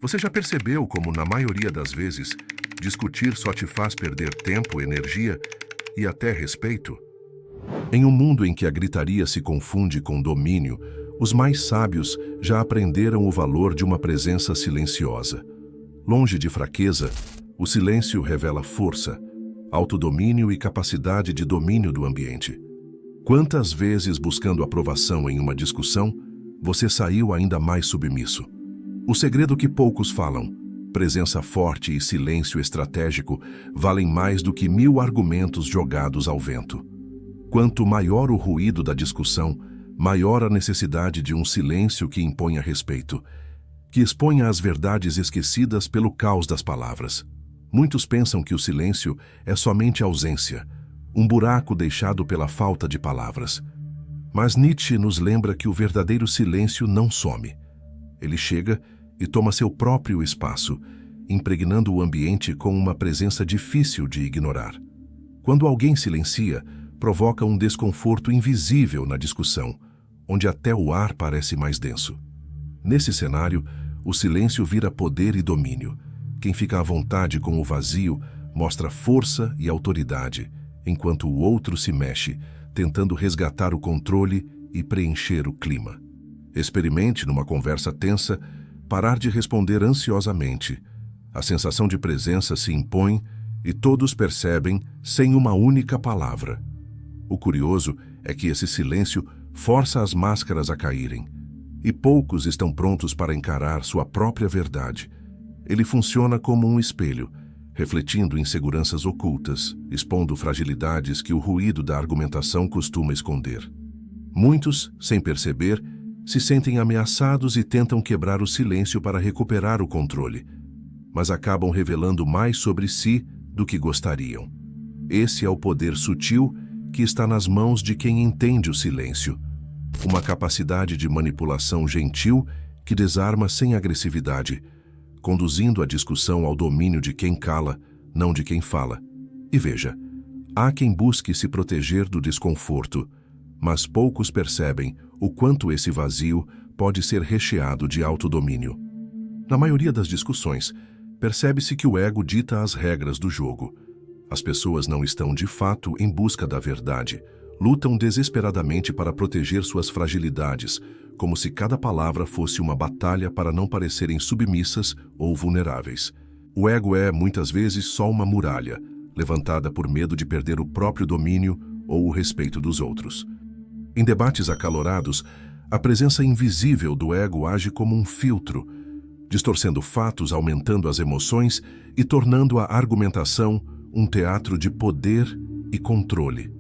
Você já percebeu como, na maioria das vezes, discutir só te faz perder tempo, energia e até respeito? Em um mundo em que a gritaria se confunde com domínio, os mais sábios já aprenderam o valor de uma presença silenciosa. Longe de fraqueza, o silêncio revela força, autodomínio e capacidade de domínio do ambiente. Quantas vezes, buscando aprovação em uma discussão, você saiu ainda mais submisso? O segredo que poucos falam: presença forte e silêncio estratégico valem mais do que 1000 argumentos jogados ao vento. Quanto maior o ruído da discussão, maior a necessidade de um silêncio que imponha respeito, que exponha as verdades esquecidas pelo caos das palavras. Muitos pensam que o silêncio é somente ausência, um buraco deixado pela falta de palavras. Mas Nietzsche nos lembra que o verdadeiro silêncio não some. Ele chega e toma seu próprio espaço, impregnando o ambiente com uma presença difícil de ignorar. Quando alguém silencia, provoca um desconforto invisível na discussão, onde até o ar parece mais denso. Nesse cenário, o silêncio vira poder e domínio. Quem fica à vontade com o vazio mostra força e autoridade, enquanto o outro se mexe, tentando resgatar o controle e preencher o clima. Experimente, numa conversa tensa, parar de responder ansiosamente. A sensação de presença se impõe e todos percebem sem uma única palavra. O curioso é que esse silêncio força as máscaras a caírem, e poucos estão prontos para encarar sua própria verdade. Ele funciona como um espelho, refletindo inseguranças ocultas, expondo fragilidades que o ruído da argumentação costuma esconder. Muitos, sem perceber, se sentem ameaçados e tentam quebrar o silêncio para recuperar o controle, mas acabam revelando mais sobre si do que gostariam. Esse é o poder sutil que está nas mãos de quem entende o silêncio. Uma capacidade de manipulação gentil que desarma sem agressividade, conduzindo a discussão ao domínio de quem cala, não de quem fala. E veja, há quem busque se proteger do desconforto, mas poucos percebem o quanto esse vazio pode ser recheado de autodomínio. Na maioria das discussões, percebe-se que o ego dita as regras do jogo. As pessoas não estão de fato em busca da verdade, lutam desesperadamente para proteger suas fragilidades, como se cada palavra fosse uma batalha para não parecerem submissas ou vulneráveis. O ego é, muitas vezes, só uma muralha, levantada por medo de perder o próprio domínio ou o respeito dos outros. Em debates acalorados, a presença invisível do ego age como um filtro, distorcendo fatos, aumentando as emoções e tornando a argumentação um teatro de poder e controle.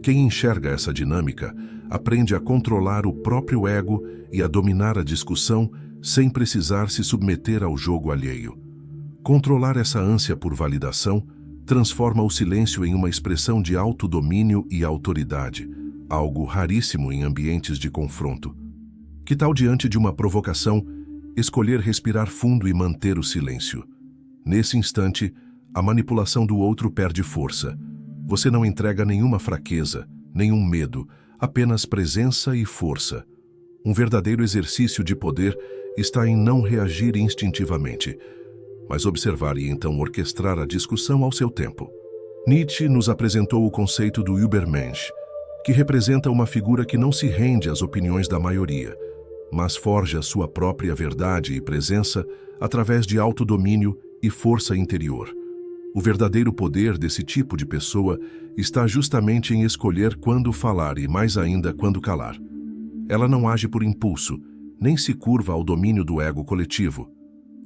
Quem enxerga essa dinâmica aprende a controlar o próprio ego e a dominar a discussão sem precisar se submeter ao jogo alheio. Controlar essa ânsia por validação transforma o silêncio em uma expressão de autodomínio e autoridade, algo raríssimo em ambientes de confronto. Que tal, diante de uma provocação, escolher respirar fundo e manter o silêncio? Nesse instante, a manipulação do outro perde força. Você não entrega nenhuma fraqueza, nenhum medo, apenas presença e força. Um verdadeiro exercício de poder está em não reagir instintivamente, mas observar e então orquestrar a discussão ao seu tempo. Nietzsche nos apresentou o conceito do Übermensch, que representa uma figura que não se rende às opiniões da maioria, mas forja sua própria verdade e presença através de autodomínio e força interior. O verdadeiro poder desse tipo de pessoa está justamente em escolher quando falar e, mais ainda, quando calar. Ela não age por impulso, nem se curva ao domínio do ego coletivo.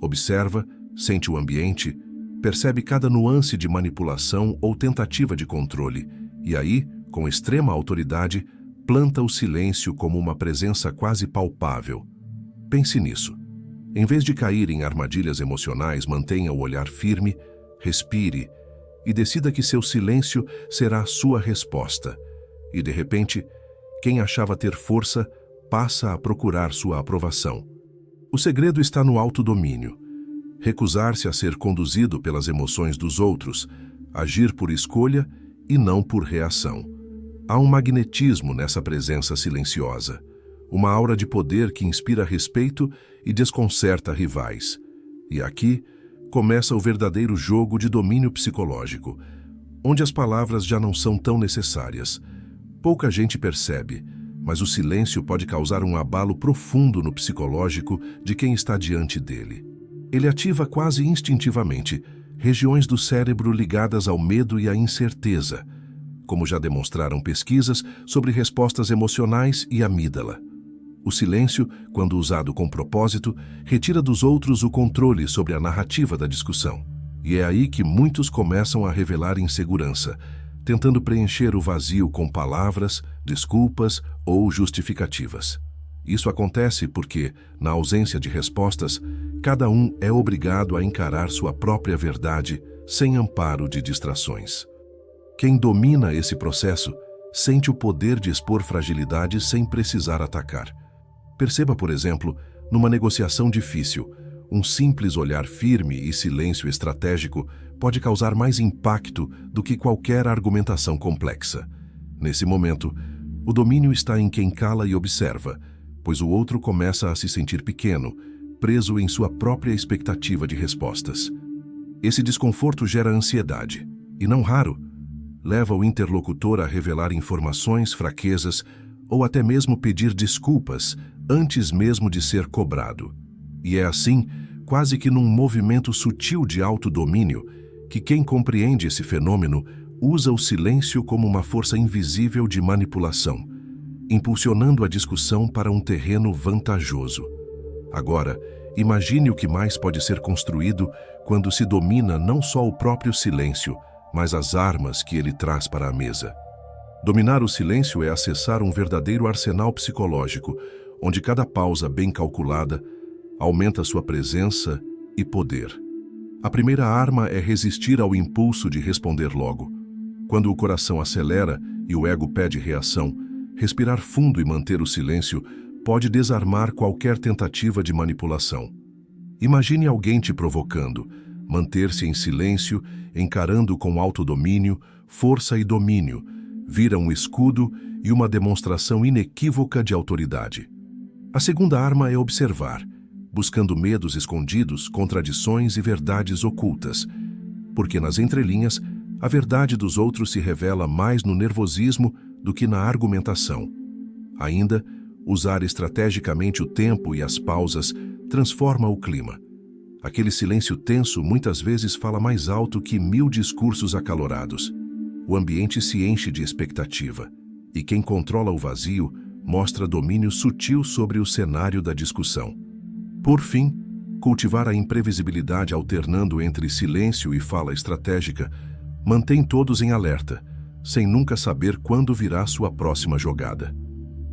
Observa, sente o ambiente, percebe cada nuance de manipulação ou tentativa de controle, e aí, com extrema autoridade, planta o silêncio como uma presença quase palpável. Pense nisso. Em vez de cair em armadilhas emocionais, mantenha o olhar firme, respire e decida que seu silêncio será a sua resposta. E, de repente, quem achava ter força passa a procurar sua aprovação. O segredo está no autodomínio. Recusar-se a ser conduzido pelas emoções dos outros, agir por escolha e não por reação. Há um magnetismo nessa presença silenciosa, uma aura de poder que inspira respeito e desconcerta rivais. E aqui começa o verdadeiro jogo de domínio psicológico, onde as palavras já não são tão necessárias. Pouca gente percebe, mas o silêncio pode causar um abalo profundo no psicológico de quem está diante dele. Ele ativa quase instintivamente regiões do cérebro ligadas ao medo e à incerteza, como já demonstraram pesquisas sobre respostas emocionais e amígdala. O silêncio, quando usado com propósito, retira dos outros o controle sobre a narrativa da discussão. E é aí que muitos começam a revelar insegurança, tentando preencher o vazio com palavras, desculpas ou justificativas. Isso acontece porque, na ausência de respostas, cada um é obrigado a encarar sua própria verdade sem amparo de distrações. Quem domina esse processo sente o poder de expor fragilidades sem precisar atacar. Perceba, por exemplo, numa negociação difícil, um simples olhar firme e silêncio estratégico pode causar mais impacto do que qualquer argumentação complexa. Nesse momento, o domínio está em quem cala e observa, pois o outro começa a se sentir pequeno, preso em sua própria expectativa de respostas. Esse desconforto gera ansiedade, e não raro, leva o interlocutor a revelar informações, fraquezas ou até mesmo pedir desculpas antes mesmo de ser cobrado. E é assim, quase que num movimento sutil de autodomínio, que quem compreende esse fenômeno usa o silêncio como uma força invisível de manipulação, impulsionando a discussão para um terreno vantajoso. Agora, imagine o que mais pode ser construído quando se domina não só o próprio silêncio, mas as armas que ele traz para a mesa. Dominar o silêncio é acessar um verdadeiro arsenal psicológico, onde cada pausa bem calculada aumenta sua presença e poder. A primeira arma é resistir ao impulso de responder logo. Quando o coração acelera e o ego pede reação, respirar fundo e manter o silêncio pode desarmar qualquer tentativa de manipulação. Imagine alguém te provocando. Manter-se em silêncio, encarando com autodomínio, força e domínio, vira um escudo e uma demonstração inequívoca de autoridade. A segunda arma é observar, buscando medos escondidos, contradições e verdades ocultas, porque nas entrelinhas, a verdade dos outros se revela mais no nervosismo do que na argumentação. Ainda, usar estrategicamente o tempo e as pausas transforma o clima. Aquele silêncio tenso muitas vezes fala mais alto que 1000 discursos acalorados. O ambiente se enche de expectativa, e quem controla o vazio mostra domínio sutil sobre o cenário da discussão. Por fim, cultivar a imprevisibilidade alternando entre silêncio e fala estratégica mantém todos em alerta, sem nunca saber quando virá sua próxima jogada.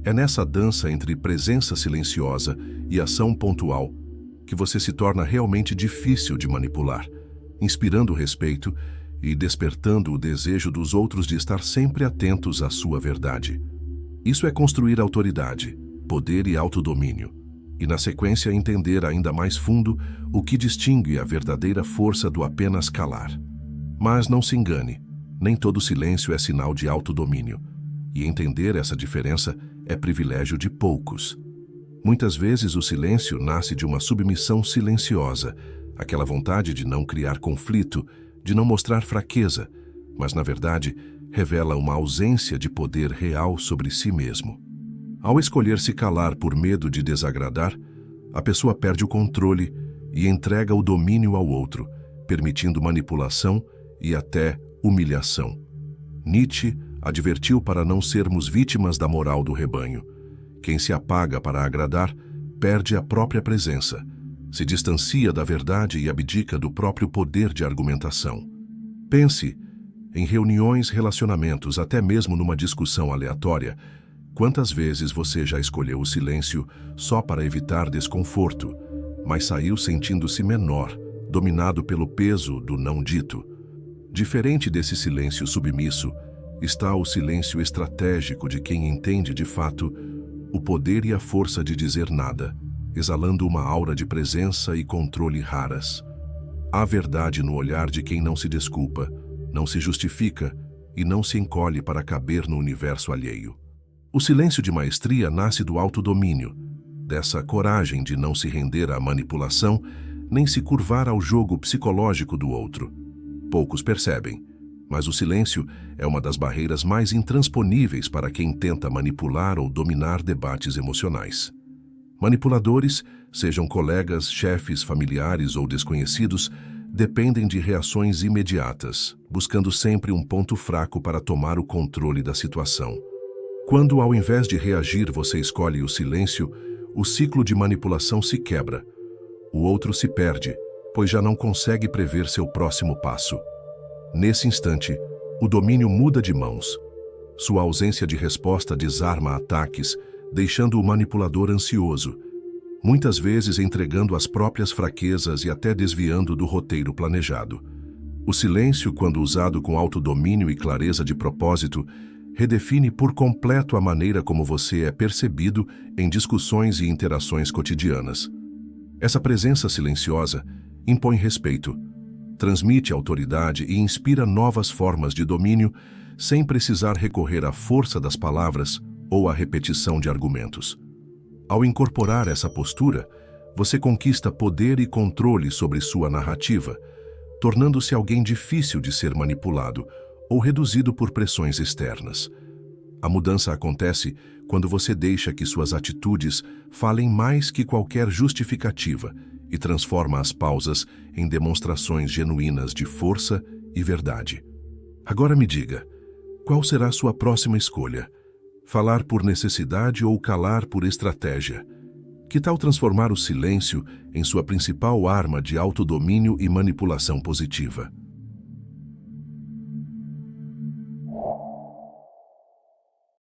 É nessa dança entre presença silenciosa e ação pontual que você se torna realmente difícil de manipular, inspirando respeito e despertando o desejo dos outros de estar sempre atentos à sua verdade. Isso é construir autoridade, poder e autodomínio, e na sequência entender ainda mais fundo o que distingue a verdadeira força do apenas calar. Mas não se engane, nem todo silêncio é sinal de autodomínio, e entender essa diferença é privilégio de poucos. Muitas vezes o silêncio nasce de uma submissão silenciosa, aquela vontade de não criar conflito, de não mostrar fraqueza, mas na verdade revela uma ausência de poder real sobre si mesmo. Ao escolher se calar por medo de desagradar, a pessoa perde o controle e entrega o domínio ao outro, permitindo manipulação e até humilhação. Nietzsche advertiu para não sermos vítimas da moral do rebanho. Quem se apaga para agradar, perde a própria presença, se distancia da verdade e abdica do próprio poder de argumentação. Pense, em reuniões, relacionamentos, até mesmo numa discussão aleatória, quantas vezes você já escolheu o silêncio só para evitar desconforto, mas saiu sentindo-se menor, dominado pelo peso do não dito. Diferente desse silêncio submisso, está o silêncio estratégico de quem entende de fato o poder e a força de dizer nada, exalando uma aura de presença e controle raras. Há verdade no olhar de quem não se desculpa, não se justifica e não se encolhe para caber no universo alheio. O silêncio de maestria nasce do autodomínio, dessa coragem de não se render à manipulação, nem se curvar ao jogo psicológico do outro. Poucos percebem, mas o silêncio é uma das barreiras mais intransponíveis para quem tenta manipular ou dominar debates emocionais. Manipuladores, sejam colegas, chefes, familiares ou desconhecidos, dependem de reações imediatas, buscando sempre um ponto fraco para tomar o controle da situação. Quando, ao invés de reagir, você escolhe o silêncio, o ciclo de manipulação se quebra. O outro se perde, pois já não consegue prever seu próximo passo. Nesse instante, o domínio muda de mãos. Sua ausência de resposta desarma ataques, deixando o manipulador ansioso, muitas vezes entregando as próprias fraquezas e até desviando do roteiro planejado. O silêncio, quando usado com autodomínio e clareza de propósito, redefine por completo a maneira como você é percebido em discussões e interações cotidianas. Essa presença silenciosa impõe respeito, transmite autoridade e inspira novas formas de domínio sem precisar recorrer à força das palavras ou à repetição de argumentos. Ao incorporar essa postura, você conquista poder e controle sobre sua narrativa, tornando-se alguém difícil de ser manipulado ou reduzido por pressões externas. A mudança acontece quando você deixa que suas atitudes falem mais que qualquer justificativa e transforma as pausas em demonstrações genuínas de força e verdade. Agora me diga, qual será sua próxima escolha? Falar por necessidade ou calar por estratégia? Que tal transformar o silêncio em sua principal arma de autodomínio e manipulação positiva?